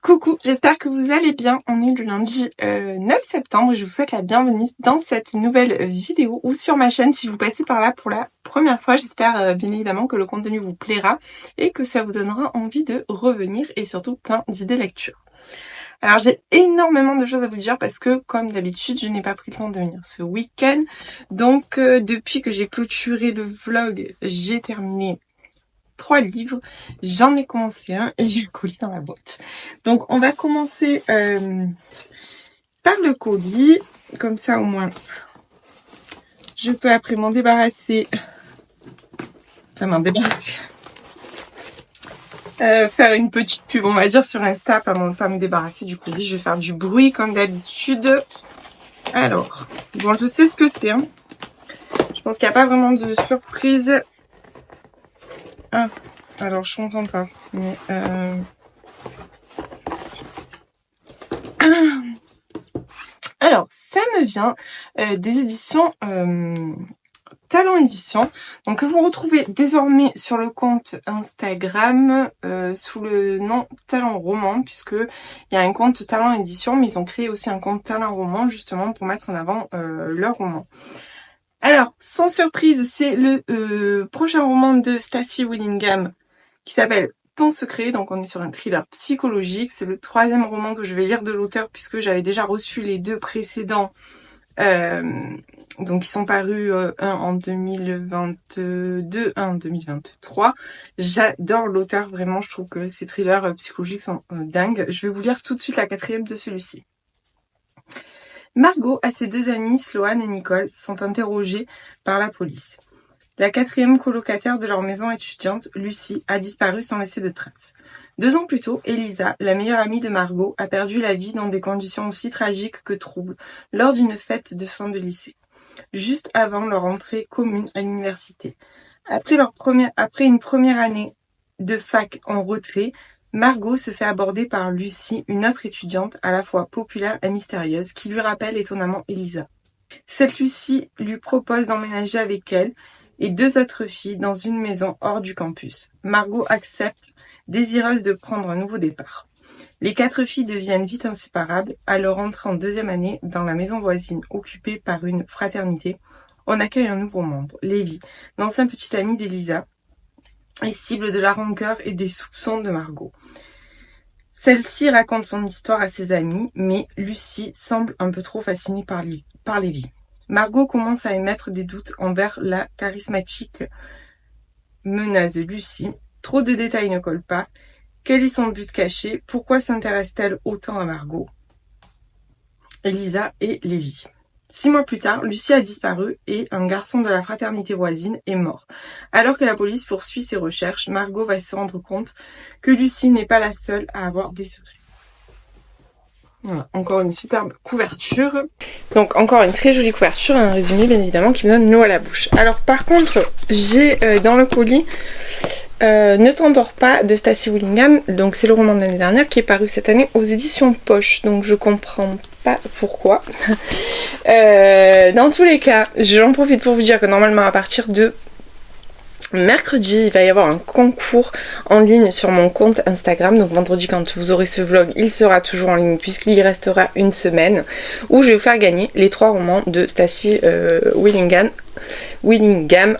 Coucou, j'espère que vous allez bien. On est le lundi 9 septembre et je vous souhaite la bienvenue dans cette nouvelle vidéo ou sur ma chaîne si vous passez par là pour la première fois. J'espère bien évidemment que le contenu vous plaira et que ça vous donnera envie de revenir et surtout plein d'idées lecture. Alors j'ai énormément de choses à vous dire parce que comme d'habitude je n'ai pas pris le temps de venir ce week-end. Donc depuis que j'ai clôturé le vlog, j'ai terminé 3 livres, j'en ai commencé un et j'ai le colis dans la boîte. Donc on va commencer par le colis, comme ça au moins je peux après m'en débarrasser, faire une petite pub on va dire sur Insta, pas me débarrasser du colis, je vais faire du bruit comme d'habitude. Alors, bon je sais ce que c'est, hein. Je pense qu'il n'y a pas vraiment de surprise. Ah, alors je comprends pas, mais alors ça me vient des éditions Talent Édition, donc que vous retrouvez désormais sur le compte Instagram sous le nom Talent Roman, puisque il y a un compte Talent Édition, mais ils ont créé aussi un compte Talent Roman justement pour mettre en avant leur roman. Alors, sans surprise, c'est le prochain roman de Stacy Willingham qui s'appelle Ton secret. Donc on est sur un thriller psychologique. C'est le 3e roman que je vais lire de l'auteur puisque j'avais déjà reçu les 2 précédents. Donc ils sont parus un en 2022, un en 2023. J'adore l'auteur, vraiment. Je trouve que ces thrillers psychologiques sont dingues. Je vais vous lire tout de suite la 4e de celui-ci. Margot et ses 2 amies, Sloane et Nicole, sont interrogées par la police. La 4e colocataire de leur maison étudiante, Lucie, a disparu sans laisser de traces. 2 ans plus tôt, Elisa, la meilleure amie de Margot, a perdu la vie dans des conditions aussi tragiques que troubles lors d'une fête de fin de lycée, juste avant leur entrée commune à l'université. Après une première année de fac en retrait, Margot se fait aborder par Lucie, une autre étudiante à la fois populaire et mystérieuse, qui lui rappelle étonnamment Elisa. Cette Lucie lui propose d'emménager avec elle et 2 autres filles dans une maison hors du campus. Margot accepte, désireuse de prendre un nouveau départ. Les 4 filles deviennent vite inséparables. À leur entrée en 2e année dans la maison voisine occupée par une fraternité, on accueille un nouveau membre, Lévi, l'ancien petit ami d'Elisa, et cible de la rancœur et des soupçons de Margot. Celle-ci raconte son histoire à ses amis, mais Lucie semble un peu trop fascinée par Lévi. Margot commence à émettre des doutes envers la charismatique meneuse Lucie. Trop de détails ne collent pas. Quel est son but caché? Pourquoi s'intéresse-t-elle autant à Margot, Elisa et Lévi? 6 mois plus tard, Lucie a disparu et un garçon de la fraternité voisine est mort. Alors que la police poursuit ses recherches, Margot va se rendre compte que Lucie n'est pas la seule à avoir des secrets. Voilà, encore une superbe couverture. Donc encore une très jolie couverture, un résumé bien évidemment qui me donne l'eau à la bouche. Alors par contre, j'ai dans le colis Ne t'endors pas de Stacy Willingham, donc c'est le roman de l'année dernière qui est paru cette année aux éditions Poche, donc je comprends pas pourquoi. Dans tous les cas, j'en profite pour vous dire que normalement à partir de mercredi, il va y avoir un concours en ligne sur mon compte Instagram. Donc vendredi, quand vous aurez ce vlog, il sera toujours en ligne puisqu'il y restera une semaine, où je vais vous faire gagner les 3 romans de Stacy Willingham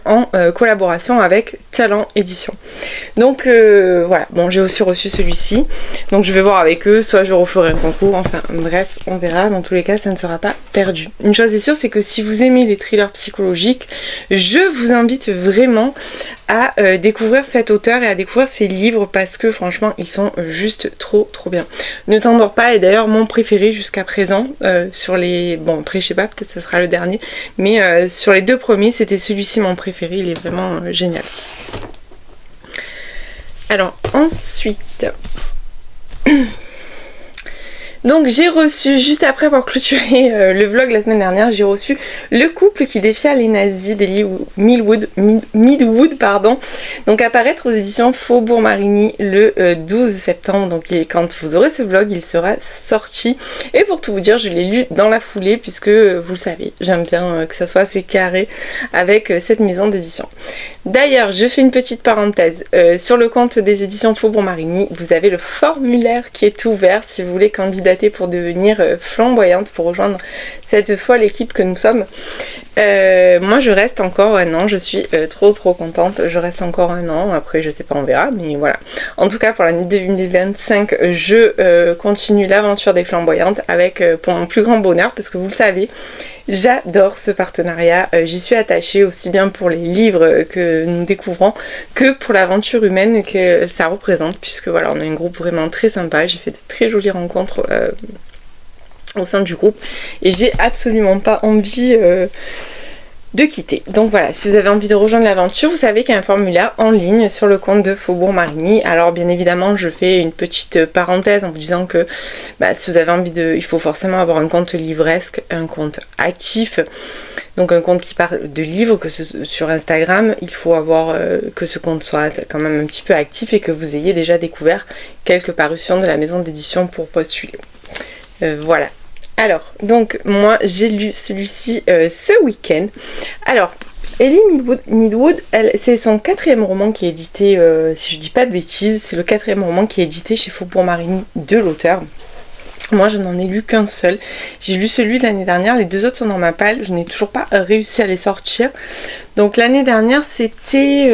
en collaboration avec Talent Édition. Donc voilà, bon, j'ai aussi reçu celui-ci, donc je vais voir avec eux, soit je referai un concours, enfin bref, on verra. Dans tous les cas, ça ne sera pas perdu. Une chose est sûre, c'est que si vous aimez les thrillers psychologiques, je vous invite vraiment à découvrir cet auteur et à découvrir ses livres parce que franchement ils sont juste trop bien. Ne t'endors pas est d'ailleurs mon préféré jusqu'à présent sur les... Bon après je sais pas, peut-être ce sera le dernier, mais sur les 2 premiers c'était celui-ci mon préféré, il est vraiment génial. Alors ensuite Donc j'ai reçu, juste après avoir clôturé le vlog la semaine dernière, j'ai reçu le couple qui défia les nazis d'Eli Midwood, pardon. Donc à paraître aux éditions Faubourg Marigny le 12 septembre. Donc quand vous aurez ce vlog, il sera sorti. Et pour tout vous dire, je l'ai lu dans la foulée puisque vous le savez, j'aime bien que ça soit assez carré avec cette maison d'édition. D'ailleurs, je fais une petite parenthèse. Sur le compte des éditions Faubourg Marigny, vous avez le formulaire qui est ouvert si vous voulez candidater pour devenir flamboyante, pour rejoindre cette folle équipe que nous sommes. Moi je reste encore un an, je suis trop contente, je reste encore un an, après je sais pas, on verra, mais voilà. En tout cas pour l'année 2025, je continue l'aventure des flamboyantes avec, pour mon plus grand bonheur, parce que vous le savez, j'adore ce partenariat, j'y suis attachée aussi bien pour les livres que nous découvrons que pour l'aventure humaine que ça représente, puisque voilà, on a un groupe vraiment très sympa, j'ai fait de très jolies rencontres au sein du groupe et j'ai absolument pas envie de quitter. Donc voilà, si vous avez envie de rejoindre l'aventure, vous savez qu'il y a un formulaire en ligne sur le compte de Faubourg Marigny. Alors bien évidemment, je fais une petite parenthèse en vous disant que si vous avez envie il faut forcément avoir un compte livresque, un compte actif, donc un compte qui parle de livres, que sur Instagram, il faut avoir que ce compte soit quand même un petit peu actif et que vous ayez déjà découvert quelques parutions de la maison d'édition pour postuler. Voilà. Alors, donc moi j'ai lu celui-ci ce week-end. Alors, Eli Midwood, c'est son 4e roman qui est édité, si je dis pas de bêtises, c'est le 4e roman qui est édité chez Faubourg Marigny de l'auteur. Moi je n'en ai lu qu'un seul, j'ai lu celui de l'année dernière, les deux autres sont dans ma palle, je n'ai toujours pas réussi à les sortir. Donc l'année dernière c'était...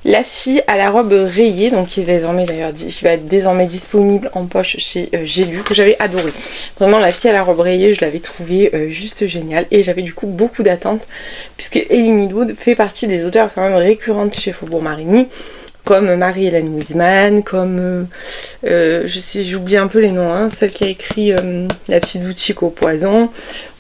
La fille à la robe rayée, donc qui va être désormais disponible en poche chez J'ai lu, que j'avais adoré. Vraiment, La fille à la robe rayée, je l'avais trouvé juste génial et j'avais du coup beaucoup d'attentes puisque Eli Midwood fait partie des auteurs quand même récurrentes chez Faubourg Marigny, comme Marie-Hélène Wiesmann, comme j'oublie un peu les noms, hein, celle qui a écrit La petite boutique au poison,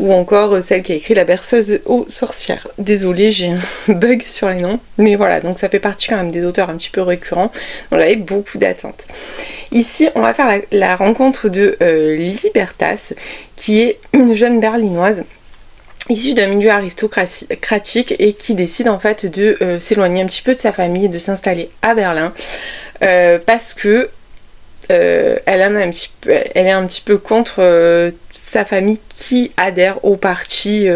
ou encore celle qui a écrit La berceuse aux sorcières. Désolée, j'ai un bug sur les noms, mais voilà, donc ça fait partie quand même des auteurs un petit peu récurrents, donc j'avais beaucoup d'attentes. Ici, on va faire la rencontre de Libertas, qui est une jeune berlinoise issue d'un milieu aristocratique et qui décide en fait de s'éloigner un petit peu de sa famille et de s'installer à Berlin parce que elle est un petit peu contre sa famille qui adhère au parti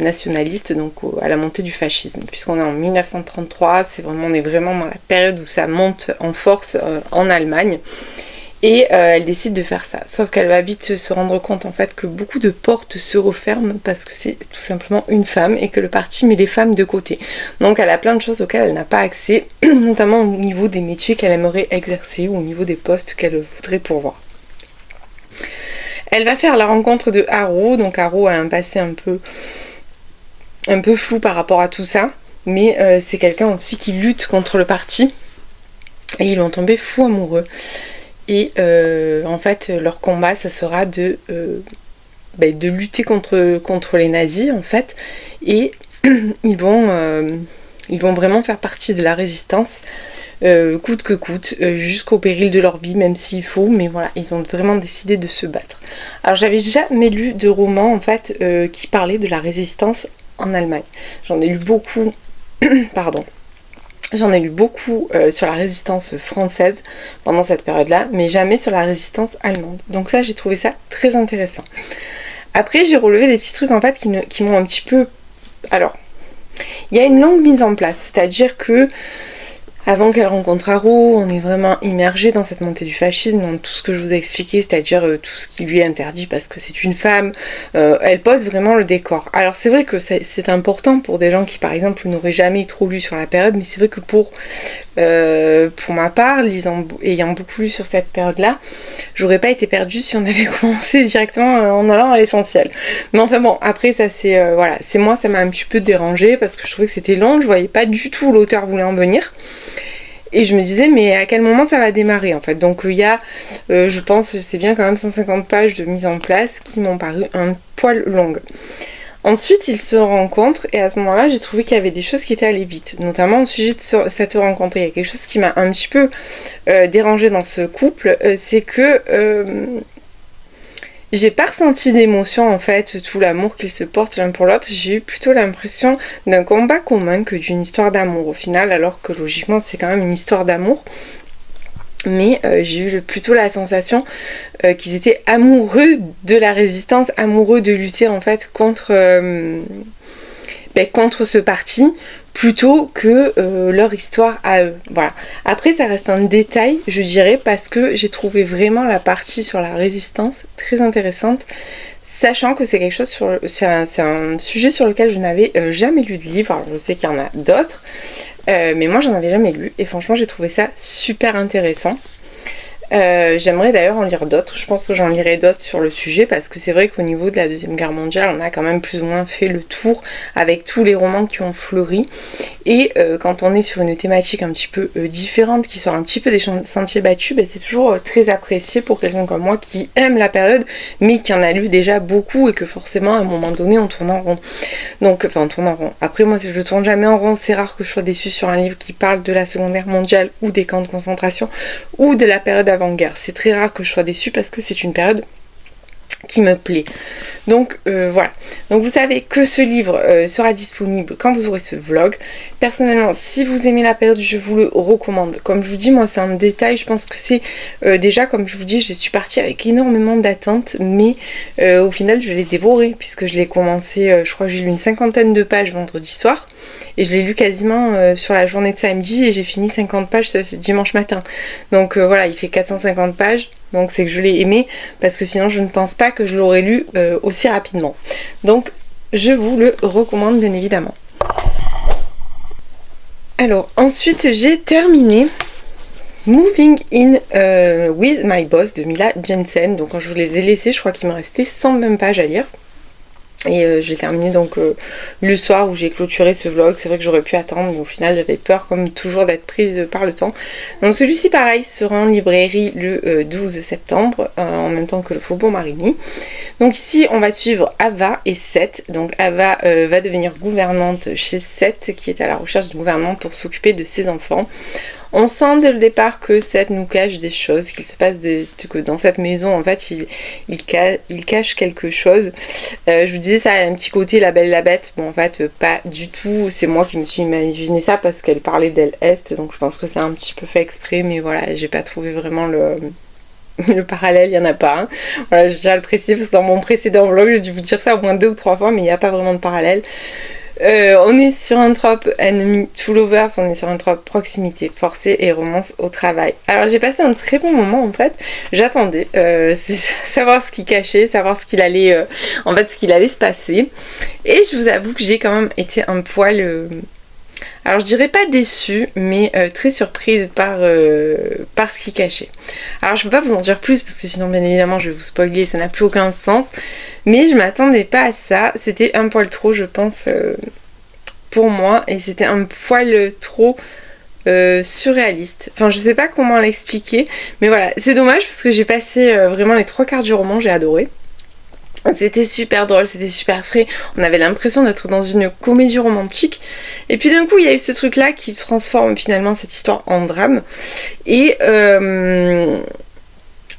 nationaliste, donc à la montée du fascisme, puisqu'on est en 1933, on est vraiment dans la période où ça monte en force en Allemagne. Et elle décide de faire ça, sauf qu'elle va vite se rendre compte en fait que beaucoup de portes se referment parce que c'est tout simplement une femme et que le parti met les femmes de côté. Donc elle a plein de choses auxquelles elle n'a pas accès, notamment au niveau des métiers qu'elle aimerait exercer ou au niveau des postes qu'elle voudrait pourvoir. Elle va faire la rencontre de Haro, donc Haro a un passé un peu flou par rapport à tout ça, mais c'est quelqu'un aussi qui lutte contre le parti et ils vont tomber fous amoureux. Et en fait leur combat ça sera de lutter contre les nazis en fait, et ils vont vraiment faire partie de la résistance coûte que coûte, jusqu'au péril de leur vie même s'il faut, mais voilà, ils ont vraiment décidé de se battre. Alors j'avais jamais lu de roman en fait qui parlait de la résistance en Allemagne. J'en ai lu beaucoup pardon. J'en ai lu beaucoup sur la résistance française pendant cette période-là, mais jamais sur la résistance allemande. Donc ça, j'ai trouvé ça très intéressant. Après, j'ai relevé des petits trucs en fait qui m'ont un petit peu... Alors, il y a une longue mise en place, c'est-à-dire que avant qu'elle rencontre Haro, on est vraiment immergé dans cette montée du fascisme, dans tout ce que je vous ai expliqué, c'est-à-dire tout ce qui lui est interdit parce que c'est une femme. Elle pose vraiment le décor. Alors c'est vrai que c'est important pour des gens qui par exemple n'auraient jamais trop lu sur la période, mais c'est vrai que pour ma part, ayant beaucoup lu sur cette période-là, j'aurais pas été perdue si on avait commencé directement en allant à l'essentiel. Mais enfin bon, après ça c'est voilà, c'est moi, ça m'a un petit peu dérangé parce que je trouvais que c'était long, je voyais pas du tout où l'auteur voulait en venir. Et je me disais mais à quel moment ça va démarrer en fait. Donc il y a je pense c'est bien quand même 150 pages de mise en place qui m'ont paru un poil longues. Ensuite, ils se rencontrent et à ce moment-là, j'ai trouvé qu'il y avait des choses qui étaient allées vite, notamment au sujet de cette rencontre. Il y a quelque chose qui m'a un petit peu dérangée dans ce couple, c'est que j'ai pas ressenti d'émotion en fait, tout l'amour qu'ils se portent l'un pour l'autre. J'ai eu plutôt l'impression d'un combat commun que d'une histoire d'amour au final, alors que logiquement c'est quand même une histoire d'amour. Mais j'ai eu plutôt la sensation qu'ils étaient amoureux de la résistance, amoureux de lutter en fait contre ce parti, plutôt que leur histoire à eux. Voilà. Après, ça reste un détail, je dirais, parce que j'ai trouvé vraiment la partie sur la résistance très intéressante, sachant que c'est quelque chose c'est un sujet sur lequel je n'avais jamais lu de livre. Alors, je sais qu'il y en a d'autres, mais moi, j'en avais jamais lu, et franchement, j'ai trouvé ça super intéressant. J'aimerais d'ailleurs en lire d'autres, je pense que j'en lirai d'autres sur le sujet parce que c'est vrai qu'au niveau de la Deuxième Guerre mondiale on a quand même plus ou moins fait le tour avec tous les romans qui ont fleuri et quand on est sur une thématique un petit peu différente qui sort un petit peu des sentiers battus, c'est toujours très apprécié pour quelqu'un comme moi qui aime la période mais qui en a lu déjà beaucoup et que forcément à un moment donné on tourne en rond. Donc, enfin on tourne en rond. Après moi je tourne jamais en rond, c'est rare que je sois déçue sur un livre qui parle de la Seconde Guerre mondiale ou des camps de concentration ou de la période avant-guerre. C'est très rare que je sois déçue parce que c'est une période qui me plaît. Donc voilà. Donc vous savez que ce livre sera disponible quand vous aurez ce vlog. Personnellement, si vous aimez la période, je vous le recommande. Comme je vous dis, moi c'est un détail, je pense que c'est déjà comme je vous dis, je suis partie avec énormément d'attentes, mais au final je l'ai dévoré puisque je l'ai commencé, je crois que j'ai lu une 50aine de pages vendredi soir et je l'ai lu quasiment sur la journée de samedi et j'ai fini 50 pages ce dimanche matin. Donc voilà, il fait 450 pages. Donc c'est que je l'ai aimé parce que sinon je ne pense pas que je l'aurais lu aussi rapidement. Donc je vous le recommande bien évidemment. Alors ensuite j'ai terminé Moving In With My Boss de Mila Jensen. Donc quand je vous les ai laissés, je crois qu'il me restait 120 pages à lire. Et j'ai terminé donc le soir où j'ai clôturé ce vlog. C'est vrai que j'aurais pu attendre, mais au final j'avais peur comme toujours d'être prise par le temps. Donc celui-ci pareil sera en librairie le 12 septembre en même temps que le Faubourg Marigny. Donc ici on va suivre Ava et Seth. Donc Ava va devenir gouvernante chez Seth qui est à la recherche d'une gouvernante pour s'occuper de ses enfants. On sent dès le départ que Seth nous cache des choses, qu'il se passe que dans cette maison en fait il cache quelque chose. Je vous disais ça a un petit côté La Belle et la Bête, bon en fait pas du tout, c'est moi qui me suis imaginé ça parce qu'elle parlait d'elle Est, donc je pense que c'est un petit peu fait exprès, mais voilà, j'ai pas trouvé vraiment le parallèle, il n'y en a pas. Hein. Voilà, je tiens à le préciser parce que dans mon précédent vlog j'ai dû vous dire ça au moins 2 ou 3 fois, mais il n'y a pas vraiment de parallèle. On est sur un trope enemy to lovers, on est sur un trope proximité forcée et romance au travail. Alors j'ai passé un très bon moment en fait, j'attendais savoir ce qu'il cachait, savoir ce qu'il allait se passer, et je vous avoue que j'ai quand même été un poil alors je dirais pas déçue, mais très surprise par ce qu'il cachait. Alors je peux pas vous en dire plus parce que sinon bien évidemment je vais vous spoiler, ça n'a plus aucun sens. Mais je m'attendais pas à ça, c'était un poil trop je pense pour moi, et c'était un poil trop surréaliste. Enfin je sais pas comment l'expliquer, mais voilà, c'est dommage parce que j'ai passé vraiment les 3/4 du roman, j'ai adoré. C'était super drôle, c'était super frais, on avait l'impression d'être dans une comédie romantique, et puis d'un coup il y a eu ce truc là qui transforme finalement cette histoire en drame, et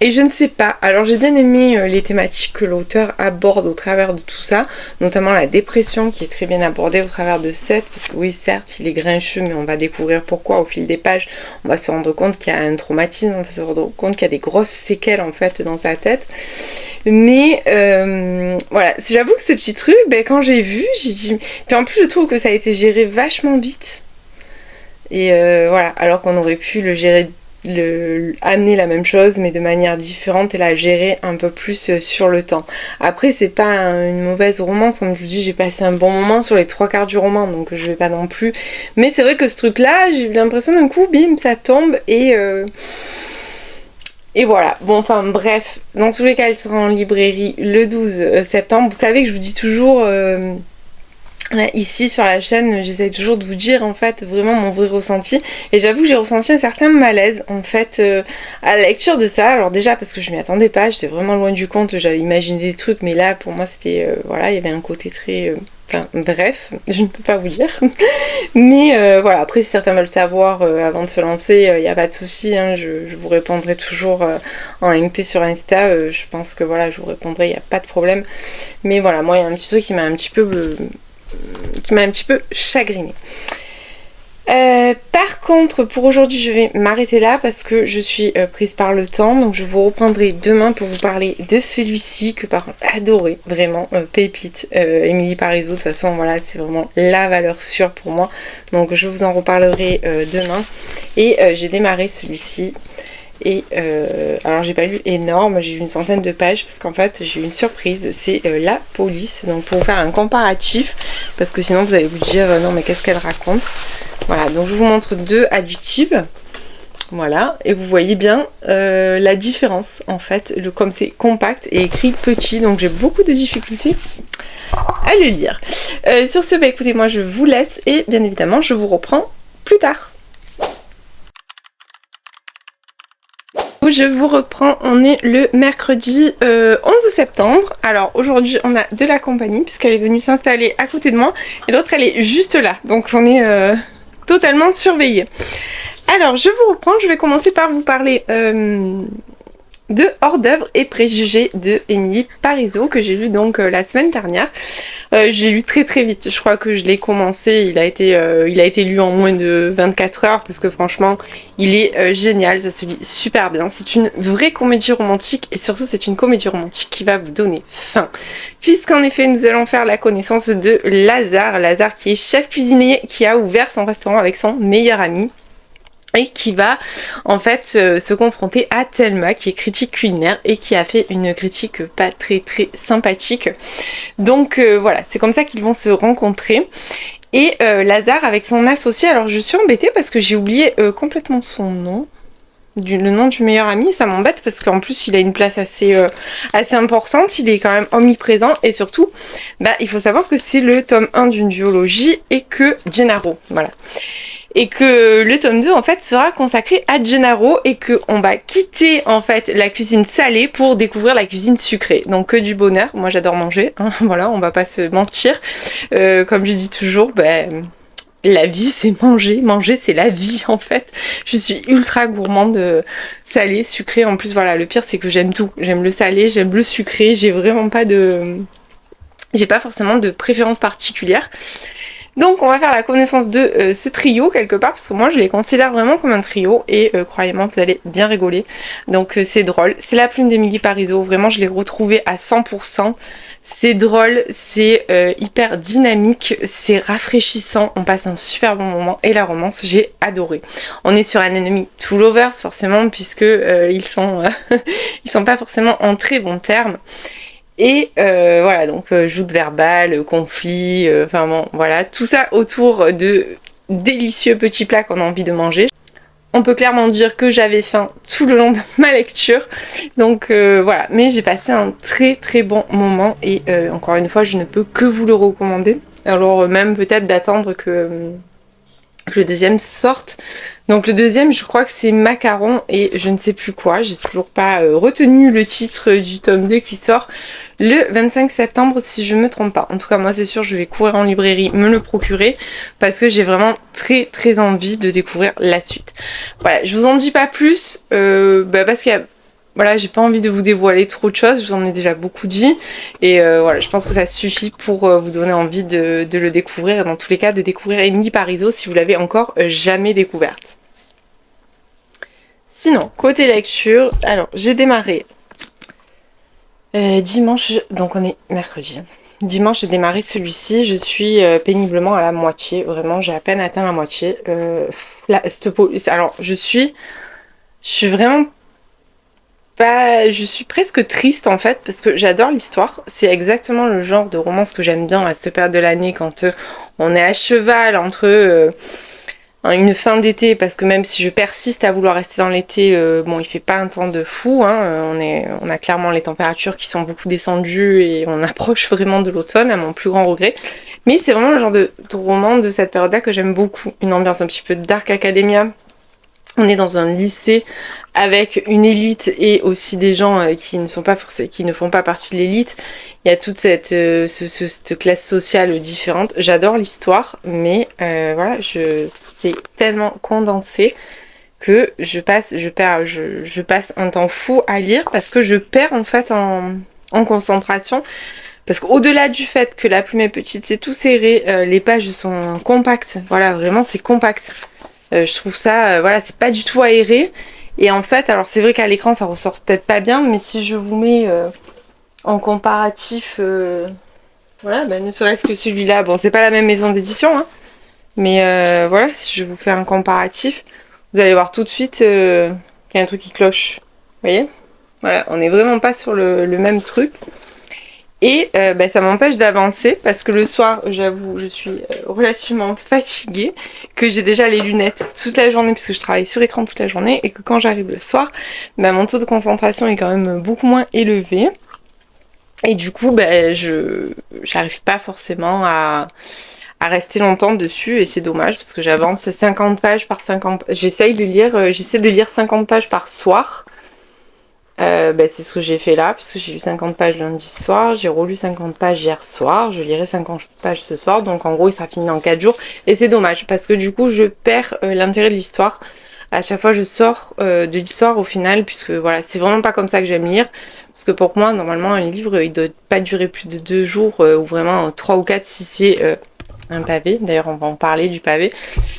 je ne sais pas, alors j'ai bien aimé les thématiques que l'auteur aborde au travers de tout ça, notamment la dépression qui est très bien abordée au travers de Seth, parce que oui certes il est grincheux mais on va découvrir pourquoi au fil des pages, on va se rendre compte qu'il y a un traumatisme, on va se rendre compte qu'il y a des grosses séquelles en fait dans sa tête, mais voilà, j'avoue que ce petit truc, quand j'ai vu, j'ai dit, puis en plus je trouve que ça a été géré vachement vite, et voilà, alors qu'on aurait pu le gérer amener la même chose mais de manière différente et la gérer un peu plus sur le temps. Après c'est pas une mauvaise romance, comme je vous dis j'ai passé un bon moment sur les 3/4 du roman, donc je vais pas non plus, mais c'est vrai que ce truc là j'ai eu l'impression d'un coup bim ça tombe et voilà, bon enfin bref, dans tous les cas il sera en librairie le 12 septembre. Vous savez que je vous dis toujours Là, ici sur la chaîne, j'essaie toujours de vous dire en fait vraiment mon vrai ressenti, et j'avoue que j'ai ressenti un certain malaise en fait à la lecture de ça. Alors déjà parce que je m'y attendais pas, j'étais vraiment loin du compte, j'avais imaginé des trucs, mais là pour moi c'était voilà, il y avait un côté très enfin bref, je ne peux pas vous dire. Mais voilà, après si certains veulent savoir avant de se lancer, il n'y a pas de souci, hein, je vous répondrai toujours en MP sur Insta, je pense que voilà, je vous répondrai, il n'y a pas de problème. Mais voilà, moi il y a un petit truc qui m'a un petit peu chagrinée. Par contre, pour aujourd'hui, je vais m'arrêter là parce que je suis prise par le temps. Donc, je vous reprendrai demain pour vous parler de celui-ci que par contre, adoré, vraiment, pépite. Émilie Parizeau, de toute façon, voilà, c'est vraiment la valeur sûre pour moi. Donc, je vous en reparlerai demain. Et j'ai démarré celui-ci. Et alors j'ai pas lu énorme, j'ai lu une centaine de pages parce qu'en fait j'ai eu une surprise, c'est la police, donc pour vous faire un comparatif, parce que sinon vous allez vous dire non mais qu'est-ce qu'elle raconte. Voilà, donc je vous montre deux adjectifs, voilà, et vous voyez bien la différence en fait, comme c'est compact et écrit petit, donc j'ai beaucoup de difficultés à le lire. Sur ce, bah écoutez, moi je vous laisse et bien évidemment je vous reprends plus tard. Je vous reprends, on est le mercredi 11 septembre. Alors aujourd'hui on a de la compagnie puisqu'elle est venue s'installer à côté de moi et l'autre elle est juste là, donc on est totalement surveillés. Alors je vous reprends, je vais commencer par vous parler de Hors d'œuvre et préjugés de Émilie Parizeau que j'ai lu donc la semaine dernière. J'ai lu très très vite, je crois que je l'ai commencé, il a été lu en moins de 24 heures parce que franchement il est génial, ça se lit super bien. C'est une vraie comédie romantique et surtout c'est une comédie romantique qui va vous donner faim. Puisqu'en effet nous allons faire la connaissance de Lazare qui est chef cuisinier qui a ouvert son restaurant avec son meilleur ami. Et qui va en fait se confronter à Thelma qui est critique culinaire et qui a fait une critique pas très très sympathique. Donc voilà, c'est comme ça qu'ils vont se rencontrer. Et Lazare avec son associé, alors je suis embêtée parce que j'ai oublié complètement son nom. Le nom du meilleur ami, ça m'embête parce qu'en plus il a une place assez importante, il est quand même omniprésent et surtout bah, il faut savoir que c'est le tome 1 d'une duologie et que Gennaro, voilà. Et que le tome 2 en fait sera consacré à Gennaro et que on va quitter en fait la cuisine salée pour découvrir la cuisine sucrée. Donc que du bonheur, moi j'adore manger, hein, voilà, on va pas se mentir. Comme je dis toujours, ben la vie c'est manger, manger c'est la vie en fait. Je suis ultra gourmande salé, sucré, en plus voilà, le pire c'est que j'aime tout. J'aime le salé, j'aime le sucré, j'ai pas forcément de préférence particulière. Donc on va faire la connaissance de ce trio quelque part parce que moi je les considère vraiment comme un trio et croyez-moi vous allez bien rigoler. Donc c'est drôle, c'est la plume d'Émilie Parizeau, vraiment je l'ai retrouvée à 100%. C'est drôle, c'est hyper dynamique, c'est rafraîchissant, on passe un super bon moment et la romance j'ai adoré. On est sur un ennemi to lovers forcément puisque ils sont pas forcément en très bons termes. Et voilà, donc joute verbale, conflit, enfin bon, voilà, tout ça autour de délicieux petits plats qu'on a envie de manger. On peut clairement dire que j'avais faim tout le long de ma lecture, donc voilà, mais j'ai passé un très très bon moment et encore une fois, je ne peux que vous le recommander. Alors même peut-être d'attendre que le deuxième sorte. Donc le deuxième, je crois que c'est Macaron et je ne sais plus quoi, j'ai toujours pas retenu le titre du tome 2 qui sort le 25 septembre si je me trompe pas. En tout cas moi c'est sûr je vais courir en librairie me le procurer parce que j'ai vraiment très très envie de découvrir la suite. Voilà, je vous en dis pas plus parce qu'il y a voilà, j'ai pas envie de vous dévoiler trop de choses, je vous en ai déjà beaucoup dit et voilà, je pense que ça suffit pour vous donner envie de le découvrir et dans tous les cas de découvrir Émilie Parizeau si vous l'avez encore jamais découverte. Sinon, côté lecture, alors j'ai démarré dimanche, donc on est mercredi. Dimanche j'ai démarré celui-ci, je suis péniblement à la moitié, vraiment j'ai à peine atteint la moitié. Alors je suis vraiment pas, je suis presque triste en fait parce que j'adore l'histoire. C'est exactement le genre de romance que j'aime bien à cette période de l'année quand on est à cheval entre une fin d'été, parce que même si je persiste à vouloir rester dans l'été, bon il fait pas un temps de fou, hein, on a clairement les températures qui sont beaucoup descendues et on approche vraiment de l'automne à mon plus grand regret. Mais c'est vraiment le genre de roman de cette période-là que j'aime beaucoup. Une ambiance un petit peu dark academia. On est dans un lycée avec une élite et aussi des gens qui ne sont pas forcément, qui ne font pas partie de l'élite. Il y a toute cette classe sociale différente. J'adore l'histoire, mais voilà, c'est tellement condensé que je passe un temps fou à lire parce que je perds en fait en concentration. Parce qu'au-delà du fait que la plume est petite, c'est tout serré, les pages sont compactes. Voilà, vraiment c'est compact. Je trouve ça, voilà, c'est pas du tout aéré. Et en fait, alors c'est vrai qu'à l'écran ça ressort peut-être pas bien, mais si je vous mets en comparatif, voilà, ben, ne serait-ce que celui-là, bon c'est pas la même maison d'édition, hein, mais voilà, si je vous fais un comparatif, vous allez voir tout de suite qu'il y a un truc qui cloche. Vous voyez? Voilà, on n'est vraiment pas sur le même truc. Et ben, ça m'empêche d'avancer parce que le soir, j'avoue, je suis relativement fatiguée, que j'ai déjà les lunettes toute la journée puisque je travaille sur écran toute la journée et que quand j'arrive le soir, ben, mon taux de concentration est quand même beaucoup moins élevé. Et du coup, ben, j'arrive pas forcément à rester longtemps dessus et c'est dommage parce que j'avance 50 pages par 50. J'essaie de lire 50 pages par soir. C'est ce que j'ai fait là, puisque j'ai lu 50 pages lundi soir, j'ai relu 50 pages hier soir, je lirai 50 pages ce soir, donc en gros il sera fini en 4 jours, et c'est dommage, parce que du coup je perds l'intérêt de l'histoire. À chaque fois je sors de l'histoire au final, puisque voilà, c'est vraiment pas comme ça que j'aime lire, parce que pour moi, normalement, un livre, il doit pas durer plus de 2 jours, ou vraiment 3 ou 4 si c'est un pavé. D'ailleurs, on va en parler du pavé.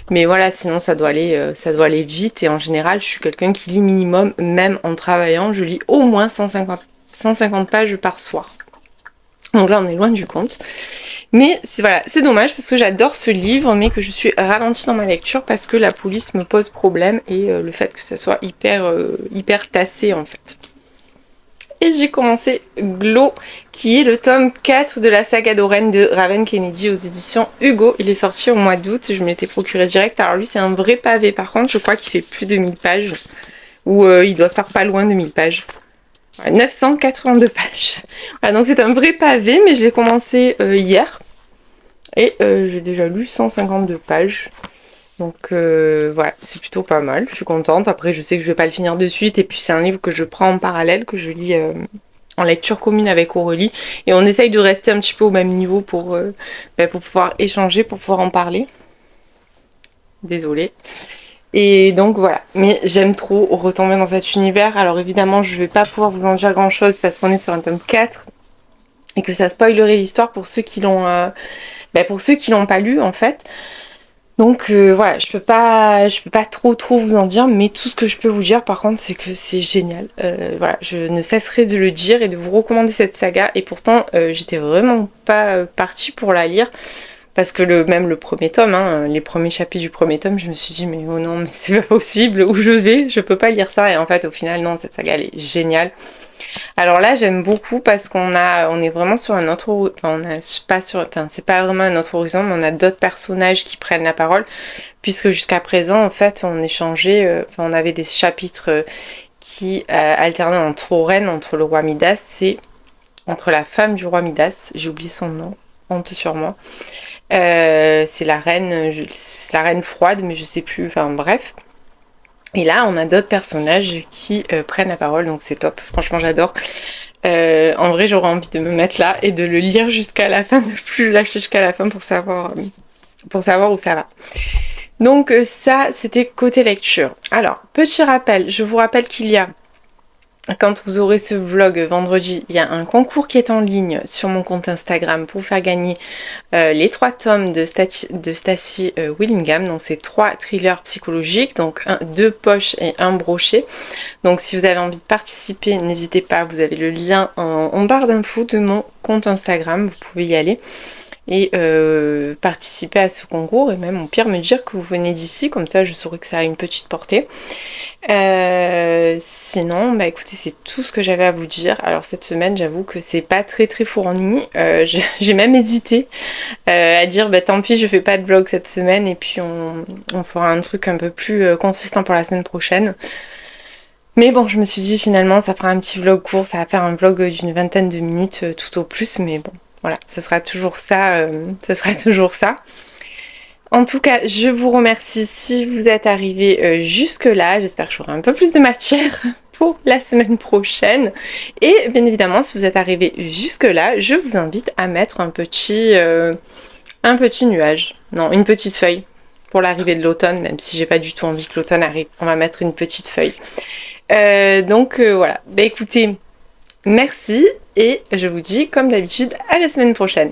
Mais voilà, sinon ça doit aller vite. Et en général, je suis quelqu'un qui lit minimum, même en travaillant, je lis au moins 150 pages par soir. Donc là, on est loin du compte. Mais voilà, c'est dommage parce que j'adore ce livre, mais que je suis ralentie dans ma lecture parce que la police me pose problème et le fait que ça soit hyper tassé en fait. Et j'ai commencé Glow, qui est le tome 4 de la saga d'Oren de Raven Kennedy aux éditions Hugo. Il est sorti au mois d'août, je me l'étais procuré direct. Alors lui, c'est un vrai pavé. Par contre, je crois qu'il fait plus de 1000 pages, ou il doit faire pas loin de 1000 pages. 982 pages. Voilà, donc c'est un vrai pavé, mais je l'ai commencé hier. Et j'ai déjà lu 152 pages. Donc voilà, c'est plutôt pas mal, je suis contente. Après, je sais que je vais pas le finir de suite. Et puis c'est un livre que je prends en parallèle, que je lis en lecture commune avec Aurélie. Et on essaye de rester un petit peu au même niveau pour pouvoir échanger, pour pouvoir en parler. Désolée. Et donc voilà, mais j'aime trop retomber dans cet univers. Alors évidemment, je vais pas pouvoir vous en dire grand chose parce qu'on est sur un tome 4 et que ça spoilerait l'histoire pour ceux qui l'ont pas lu en fait. Donc voilà, je peux pas trop vous en dire, mais tout ce que je peux vous dire par contre c'est que c'est génial. Voilà, je ne cesserai de le dire et de vous recommander cette saga. Et pourtant j'étais vraiment pas partie pour la lire. Parce que même le premier tome, hein, les premiers chapitres du premier tome, je me suis dit mais oh non, mais c'est pas possible, où je peux pas lire ça. Et en fait au final non, cette saga elle est géniale. Alors là j'aime beaucoup parce on est vraiment sur un autre, c'est pas vraiment un autre horizon, mais on a d'autres personnages qui prennent la parole, puisque jusqu'à présent en fait on échangeait, on avait des chapitres qui alternaient entre Oren, entre le roi Midas et entre la femme du roi Midas, j'ai oublié son nom, honte sur moi. C'est la reine froide, mais je sais plus, enfin bref. Et là, on a d'autres personnages qui prennent la parole, donc c'est top. Franchement, j'adore. En vrai, j'aurais envie de me mettre là et de le lire jusqu'à la fin, de plus lâcher jusqu'à la fin pour savoir où ça va. Donc ça, c'était côté lecture. Alors, petit rappel, je vous rappelle qu'il y a, quand vous aurez ce vlog vendredi, il y a un concours qui est en ligne sur mon compte Instagram pour faire gagner les 3 tomes de Stacy Willingham. Donc c'est 3 thrillers psychologiques, donc 2 poches et 1 brochet. Donc si vous avez envie de participer, n'hésitez pas, vous avez le lien en barre d'infos de mon compte Instagram, vous pouvez y aller et participer à ce concours et même au pire me dire que vous venez d'ici, comme ça je saurai que ça a une petite portée. Sinon, bah écoutez, c'est tout ce que j'avais à vous dire. Alors cette semaine, j'avoue que c'est pas très fourni. J'ai même hésité à dire bah tant pis, je fais pas de vlog cette semaine et puis on fera un truc un peu plus consistant pour la semaine prochaine. Mais bon, je me suis dit finalement ça fera un petit vlog court, ça va faire un vlog d'une 20aine de minutes tout au plus, mais bon, Voilà, ce sera toujours ça. En tout cas, je vous remercie si vous êtes arrivés jusque-là. J'espère que j'aurai un peu plus de matière pour la semaine prochaine. Et bien évidemment, si vous êtes arrivés jusque-là, je vous invite à mettre un petit nuage. Non, une petite feuille pour l'arrivée de l'automne, même si j'ai pas du tout envie que l'automne arrive. On va mettre une petite feuille. Donc voilà. Bah écoutez, merci et je vous dis comme d'habitude à la semaine prochaine.